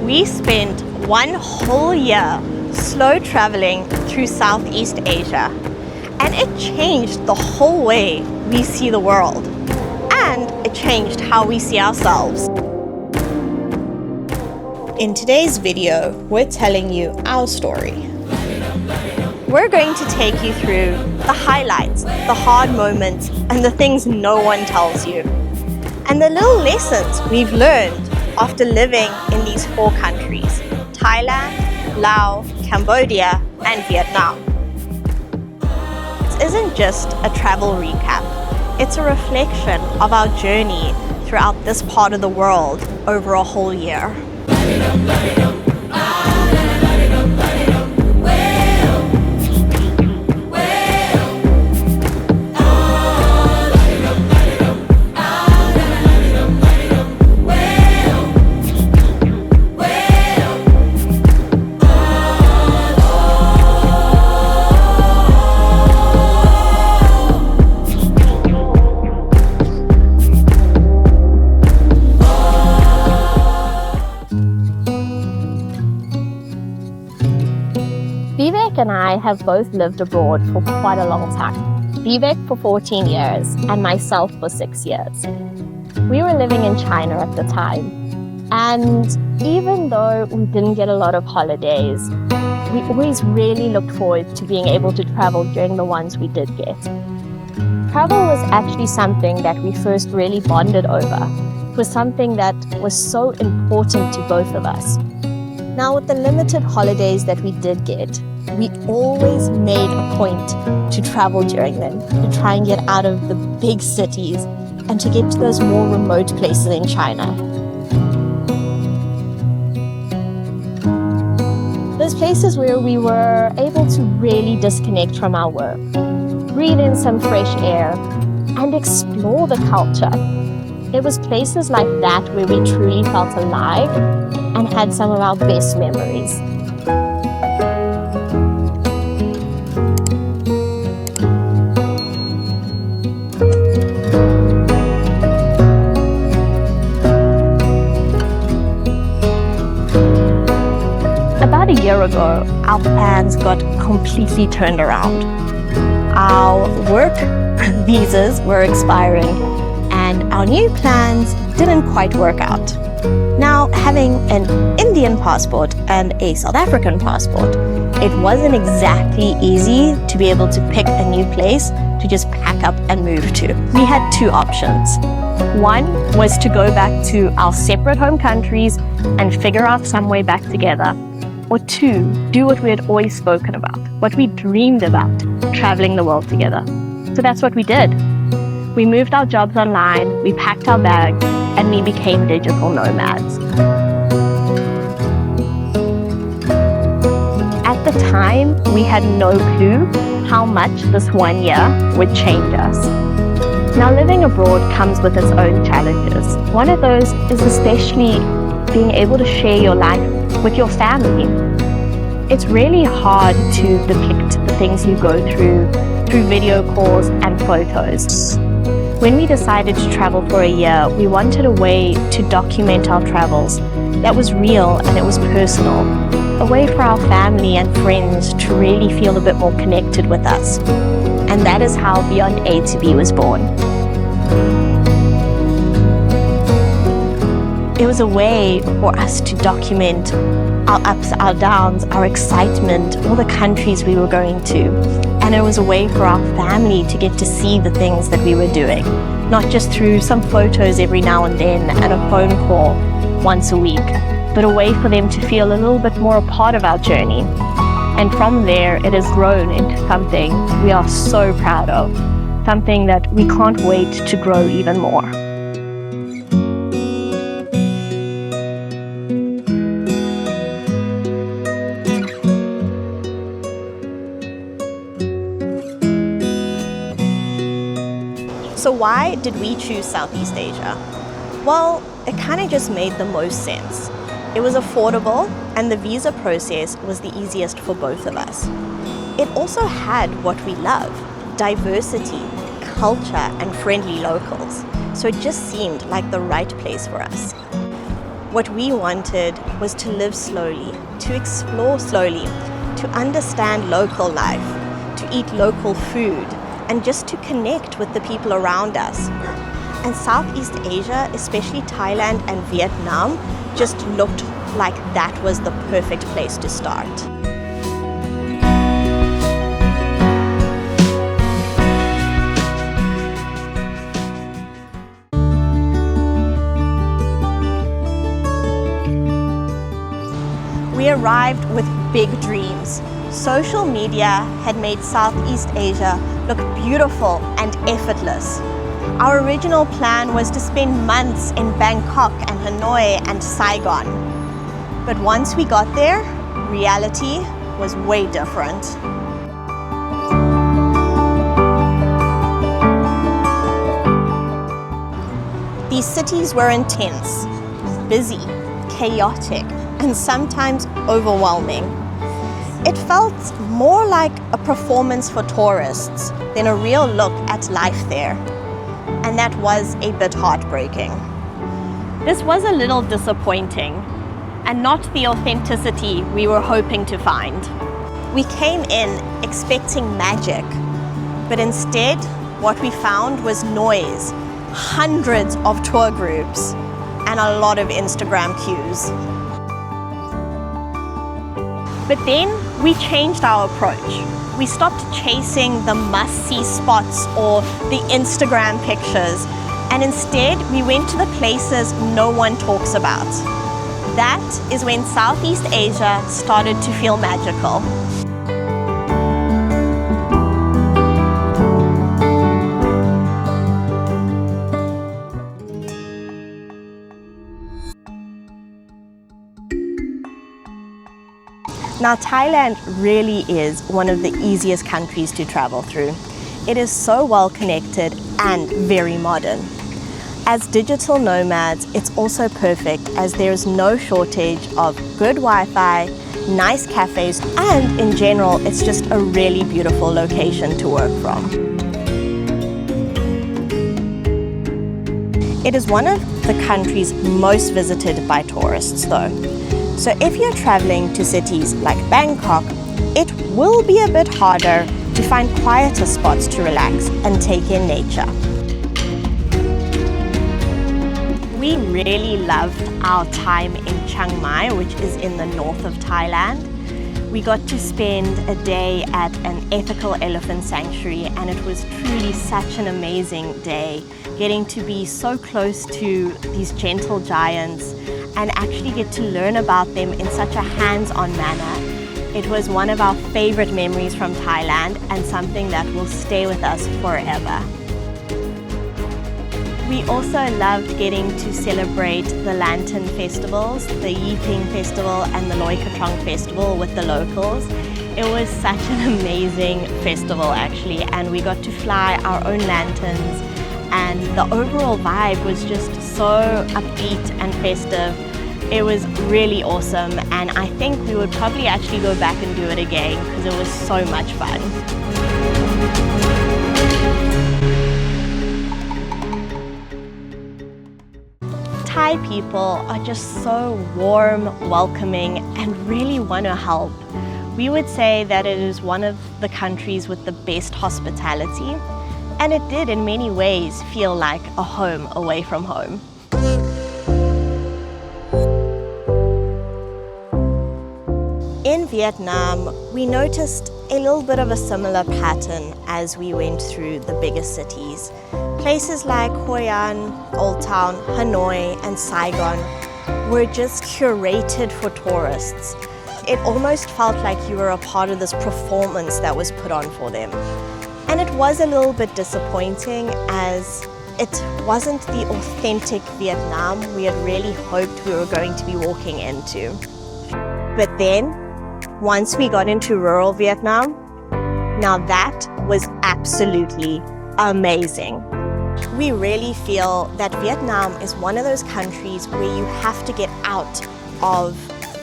we spent one whole year slow traveling through Southeast Asia, and it changed the whole way we see the world, and it changed how we see ourselves. In today's video, we're telling you our story. We're going to take you through the highlights, the hard moments, and the things no one tells you, and the little lessons we've learned after living in these 4 countries: Thailand, Laos, Cambodia, and Vietnam. This isn't just a travel recap. It's a reflection of our journey throughout this part of the world over a whole year. Vivek and I have both lived abroad for quite a long time. Vivek for 14 years and myself for 6 years. We were living in China at the time, and even though we didn't get a lot of holidays, we always really looked forward to being able to travel during the ones we did get. Travel was actually something that we first really bonded over. It was something that was so important to both of us. Now, with the limited holidays that we did get, we always made a point to travel during them, to try and get out of the big cities and to get to those more remote places in China. Those places where we were able to really disconnect from our work, breathe in some fresh air, and explore the culture. It was places like that where we truly felt alive and had some of our best memories. About a year ago, our plans got completely turned around. Our work visas were expiring, and our new plans didn't quite work out. Now, having an Indian passport and a South African passport, it wasn't exactly easy to be able to pick a new place to just pack up and move to. We had 2 options. One was to go back to our separate home countries and figure out some way back together. Or 2, do what we had always spoken about, what we dreamed about, traveling the world together. So that's what we did. We moved our jobs online, we packed our bags, and we became digital nomads. At the time, we had no clue how much this 1 year would change us. Now, living abroad comes with its own challenges. One of those is especially being able to share your life with your family. It's really hard to depict the things you go through video calls and photos. When we decided to travel for a year, we wanted a way to document our travels that was real and it was personal. A way for our family and friends to really feel a bit more connected with us. And that is how Beyond A to B was born. It was a way for us to document our ups, our downs, our excitement, all the countries we were going to. And it was a way for our family to get to see the things that we were doing, not just through some photos every now and then and a phone call once a week, but a way for them to feel a little bit more a part of our journey. And from there, it has grown into something we are so proud of, something that we can't wait to grow even more. So why did we choose Southeast Asia? Well, it kind of just made the most sense. It was affordable and the visa process was the easiest for both of us. It also had what we love, diversity, culture, and friendly locals. So it just seemed like the right place for us. What we wanted was to live slowly, to explore slowly, to understand local life, to eat local food, and just to connect with the people around us. And Southeast Asia, especially Thailand and Vietnam, just looked like that was the perfect place to start. We arrived with big dreams. Social media had made Southeast Asia look beautiful and effortless. Our original plan was to spend months in Bangkok and Hanoi and Saigon. But once we got there, reality was way different. These cities were intense, busy, chaotic, and sometimes overwhelming. It felt more like a performance for tourists than a real look at life there. And that was a bit heartbreaking. This was a little disappointing and not the authenticity we were hoping to find. We came in expecting magic, but instead what we found was noise, hundreds of tour groups, and a lot of Instagram queues. But then we changed our approach. We stopped chasing the must-see spots or the Instagram pictures, and instead we went to the places no one talks about. That is when Southeast Asia started to feel magical. Now, Thailand really is one of the easiest countries to travel through. It is so well connected and very modern. As digital nomads, it's also perfect as there is no shortage of good Wi-Fi, nice cafes, and in general, it's just a really beautiful location to work from. It is one of the countries most visited by tourists though. So if you're traveling to cities like Bangkok, it will be a bit harder to find quieter spots to relax and take in nature. We really loved our time in Chiang Mai, which is in the north of Thailand. We got to spend a day at an ethical elephant sanctuary, and it was truly such an amazing day, getting to be so close to these gentle giants and actually get to learn about them in such a hands-on manner. It was one of our favorite memories from Thailand and something that will stay with us forever. We also loved getting to celebrate the Lantern festivals, the Yiping festival and the Loi Krathong festival with the locals. It was such an amazing festival actually, and we got to fly our own lanterns, and the overall vibe was just so upbeat and festive. It was really awesome, and I think we would probably actually go back and do it again because it was so much fun. Thai people are just so warm, welcoming, and really want to help. We would say that it is one of the countries with the best hospitality, and it did in many ways feel like a home away from home. In Vietnam, we noticed a little bit of a similar pattern as we went through the biggest cities. Places like Hoi An, Old Town, Hanoi, and Saigon were just curated for tourists. It almost felt like you were a part of this performance that was put on for them. And it was a little bit disappointing as it wasn't the authentic Vietnam we had really hoped we were going to be walking into. But then, once we got into rural Vietnam, now that was absolutely amazing. We really feel that Vietnam is one of those countries where you have to get out of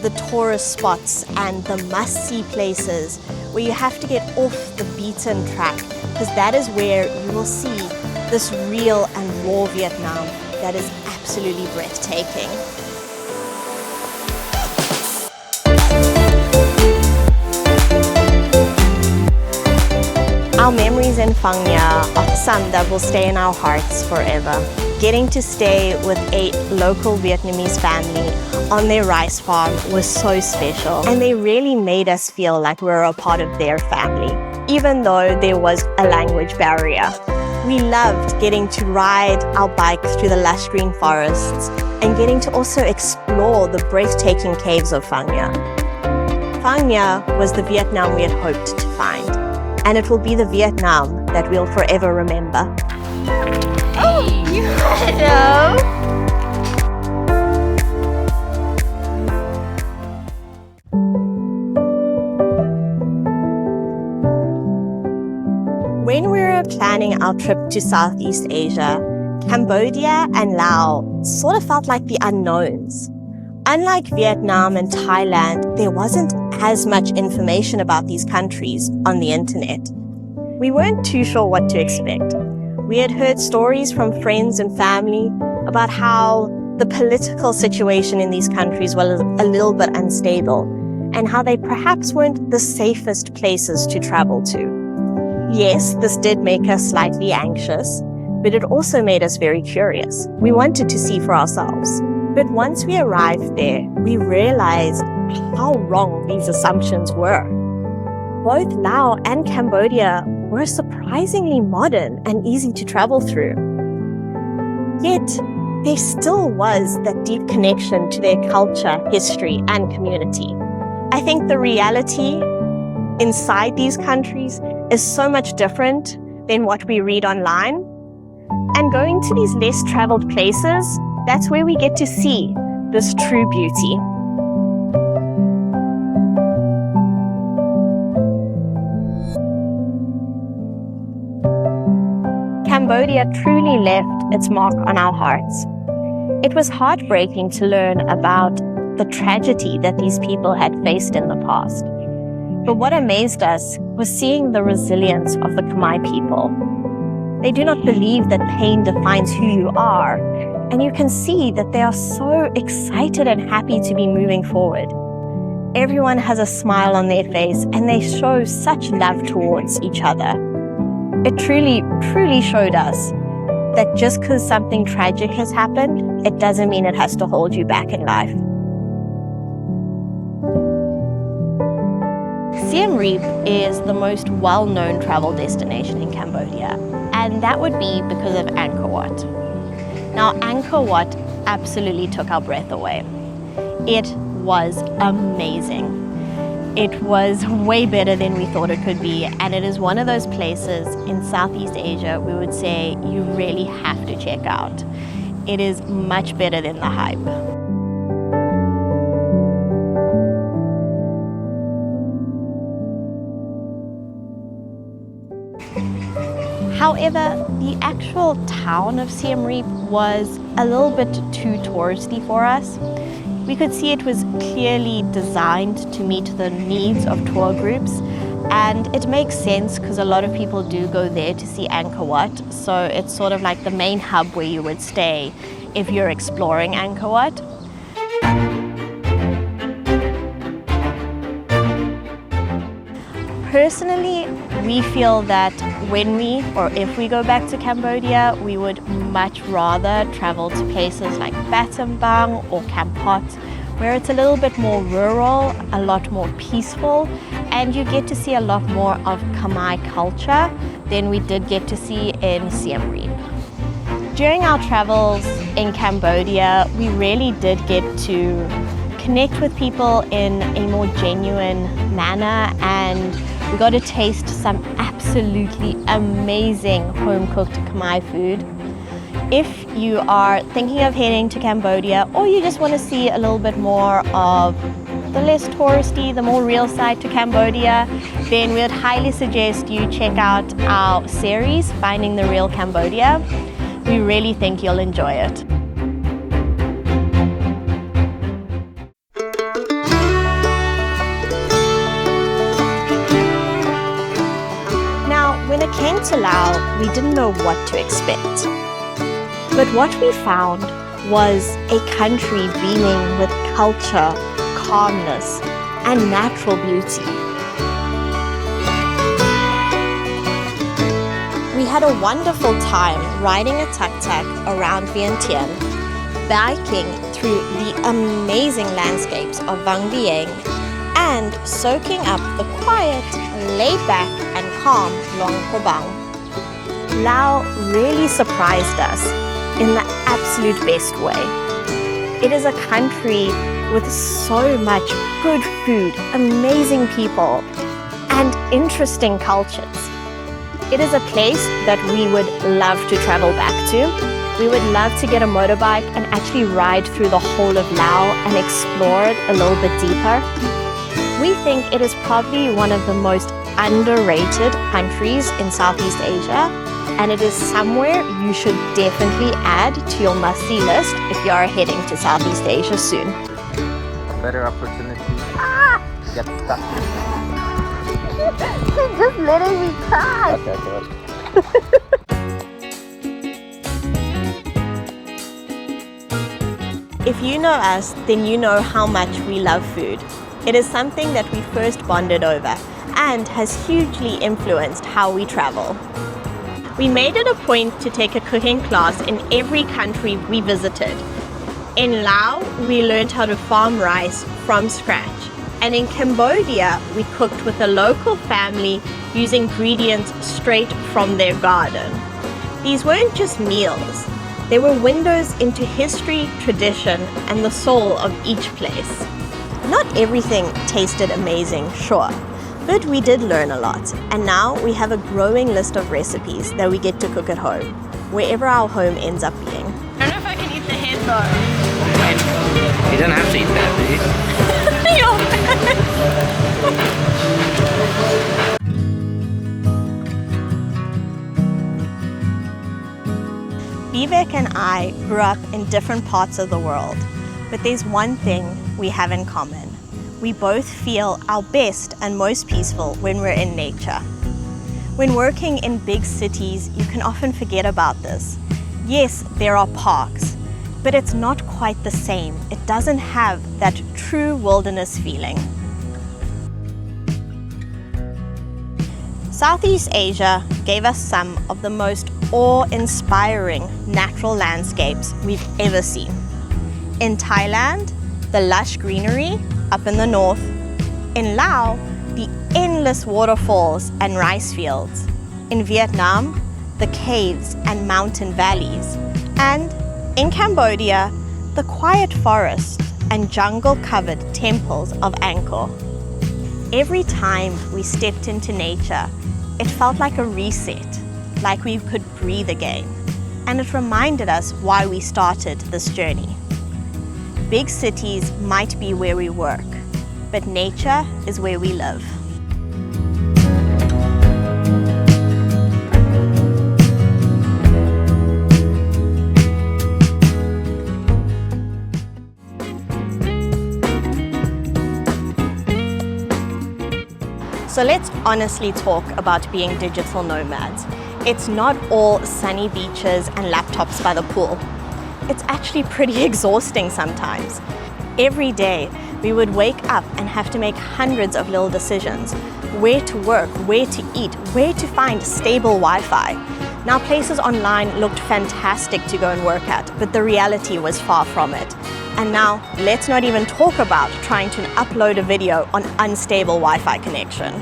the tourist spots and the must-see places, where you have to get off the beaten track, because that is where you will see this real and raw Vietnam that is absolutely breathtaking. Our memories in Phong Nha are some that will stay in our hearts forever. Getting to stay with a local Vietnamese family on their rice farm was so special, and they really made us feel like we were a part of their family, even though there was a language barrier. We loved getting to ride our bikes through the lush green forests and getting to also explore the breathtaking caves of Phong Nha. Phong Nha was the Vietnam we had hoped to find, and it will be the Vietnam that we'll forever remember. Oh, hello! When we were planning our trip to Southeast Asia, Cambodia and Laos sort of felt like the unknowns. Unlike Vietnam and Thailand, there wasn't as much information about these countries on the internet. We weren't too sure what to expect. We had heard stories from friends and family about how the political situation in these countries was a little bit unstable and how they perhaps weren't the safest places to travel to. Yes, this did make us slightly anxious, but it also made us very curious. We wanted to see for ourselves. But once we arrived there, we realized how wrong these assumptions were. Both Laos and Cambodia were surprisingly modern and easy to travel through. Yet, there still was that deep connection to their culture, history, and community. I think the reality inside these countries is so much different than what we read online. And going to these less traveled places, that's where we get to see this true beauty. Cambodia truly left its mark on our hearts. It was heartbreaking to learn about the tragedy that these people had faced in the past. But what amazed us was seeing the resilience of the Khmer people. They do not believe that pain defines who you are, and you can see that they are so excited and happy to be moving forward. Everyone has a smile on their face, and they show such love towards each other. It truly, truly showed us that just because something tragic has happened, it doesn't mean it has to hold you back in life. Siem Reap is the most well-known travel destination in Cambodia, and that would be because of Angkor Wat. Now, Angkor Wat absolutely took our breath away. It was amazing. It was way better than we thought it could be, and it is one of those places in Southeast Asia we would say you really have to check out. It is much better than the hype. However, the actual town of Siem Reap was a little bit too touristy for us. We could see it was clearly designed to meet the needs of tour groups, and it makes sense because a lot of people do go there to see Angkor Wat, so it's sort of like the main hub where you would stay if you're exploring Angkor Wat. Personally, we feel that when we, or if we go back to Cambodia, we would much rather travel to places like Battambang or Kampot, where it's a little bit more rural, a lot more peaceful, and you get to see a lot more of Khmer culture than we did get to see in Siem Reap. During our travels in Cambodia, we really did get to connect with people in a more genuine manner, and we got to taste some absolutely amazing home-cooked Khmer food. If you are thinking of heading to Cambodia, or you just want to see a little bit more of the less touristy, the more real side to Cambodia, then we would highly suggest you check out our series, Finding the Real Cambodia. We really think you'll enjoy it. When it came to Laos, we didn't know what to expect. But what we found was a country beaming with culture, calmness, and natural beauty. We had a wonderful time riding a tuk-tuk around Vientiane, biking through the amazing landscapes of Vang Vieng, and soaking up the quiet, laid-back and calm Luang Prabang. Laos really surprised us in the absolute best way. It is a country with so much good food, amazing people, and interesting cultures. It is a place that we would love to travel back to. We would love to get a motorbike and actually ride through the whole of Laos and explore it a little bit deeper. We think it is probably one of the most underrated countries in Southeast Asia, and it is somewhere you should definitely add to your must-see list if you are heading to Southeast Asia soon. A better opportunity to get stuck. He's just letting me cry. Okay. If you know us, then you know how much we love food. It is something that we first bonded over and has hugely influenced how we travel. We made it a point to take a cooking class in every country we visited. In Laos, we learned how to farm rice from scratch. And in Cambodia, we cooked with a local family using ingredients straight from their garden. These weren't just meals. They were windows into history, tradition, and the soul of each place. Not everything tasted amazing, sure, but we did learn a lot. And now we have a growing list of recipes that we get to cook at home, wherever our home ends up being. I don't know if I can eat the head though. You don't have to eat that, do you? Vivek and I grew up in different parts of the world, but there's one thing we have in common. We both feel our best and most peaceful when we're in nature. When working in big cities, you can often forget about this. Yes, there are parks, but it's not quite the same. It doesn't have that true wilderness feeling. Southeast Asia gave us some of the most awe-inspiring natural landscapes we've ever seen. In Thailand, the lush greenery up in the north. In Laos, the endless waterfalls and rice fields. In Vietnam, the caves and mountain valleys. And in Cambodia, the quiet forests and jungle-covered temples of Angkor. Every time we stepped into nature, it felt like a reset, like we could breathe again. And it reminded us why we started this journey. Big cities might be where we work, but nature is where we live. So let's honestly talk about being digital nomads. It's not all sunny beaches and laptops by the pool. It's actually pretty exhausting sometimes. Every day, we would wake up and have to make hundreds of little decisions. Where to work, where to eat, where to find stable Wi-Fi. Now, places online looked fantastic to go and work at, but the reality was far from it. And now, let's not even talk about trying to upload a video on unstable Wi-Fi connection.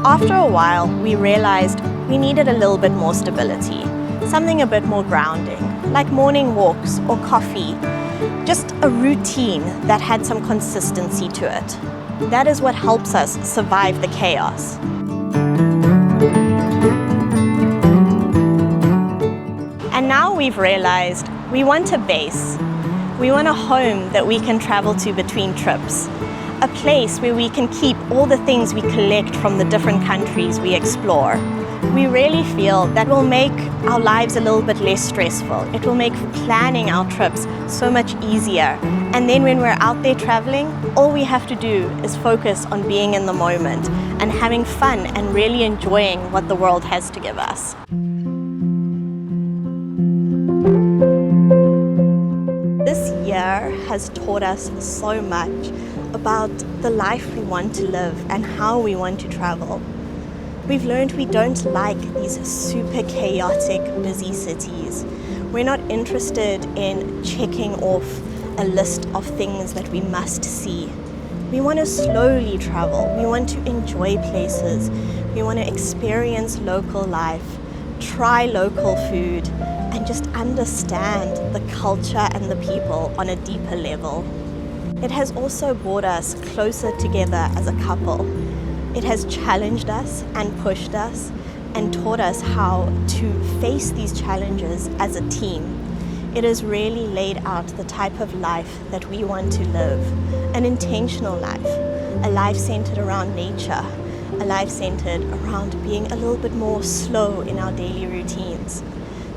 After a while, we realized we needed a little bit more stability, something a bit more grounding, like morning walks or coffee, just a routine that had some consistency to it. That is what helps us survive the chaos. And now we've realized we want a base. We want a home that we can travel to between trips. A place where we can keep all the things we collect from the different countries we explore. We really feel that will make our lives a little bit less stressful. It will make planning our trips so much easier. And then when we're out there traveling, all we have to do is focus on being in the moment and having fun and really enjoying what the world has to give us. This year has taught us so much about the life we want to live and how we want to travel. We've learned we don't like these super chaotic, busy cities. We're not interested in checking off a list of things that we must see. We want to slowly travel. We want to enjoy places. We want to experience local life, try local food, and just understand the culture and the people on a deeper level. It has also brought us closer together as a couple. It has challenged us and pushed us and taught us how to face these challenges as a team. It has really laid out the type of life that we want to live, an intentional life, a life centered around nature, a life centered around being a little bit more slow in our daily routines.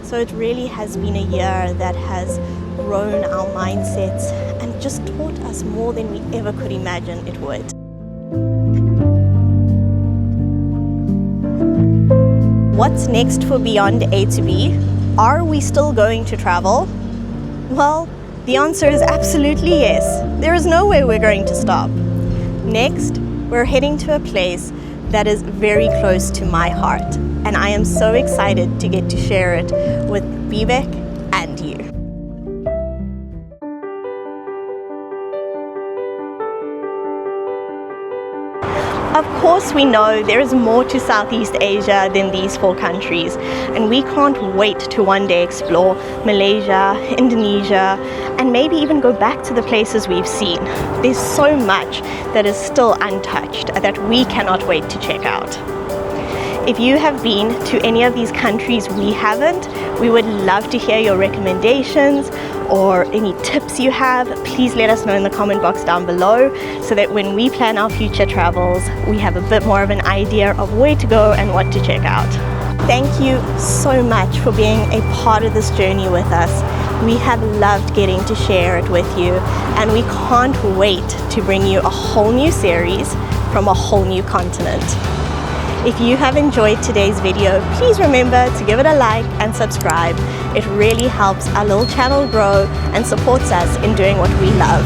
So it really has been a year that has grown our mindsets and just taught us more than we ever could imagine it would. What's next for Beyond A to B? Are we still going to travel? Well, the answer is absolutely yes. There is no way we're going to stop. Next, we're heading to a place that is very close to my heart, and I am so excited to get to share it with Vivek and you. Of course, we know there is more to Southeast Asia than these 4 countries, and we can't wait to one day explore Malaysia, Indonesia, and maybe even go back to the places we've seen. There's so much that is still untouched that we cannot wait to check out. If you have been to any of these countries we haven't, we would love to hear your recommendations or any tips you have. Please let us know in the comment box down below so that when we plan our future travels, we have a bit more of an idea of where to go and what to check out. Thank you so much for being a part of this journey with us. We have loved getting to share it with you, and we can't wait to bring you a whole new series from a whole new continent. If you have enjoyed today's video, please remember to give it a like and subscribe. It really helps our little channel grow and supports us in doing what we love.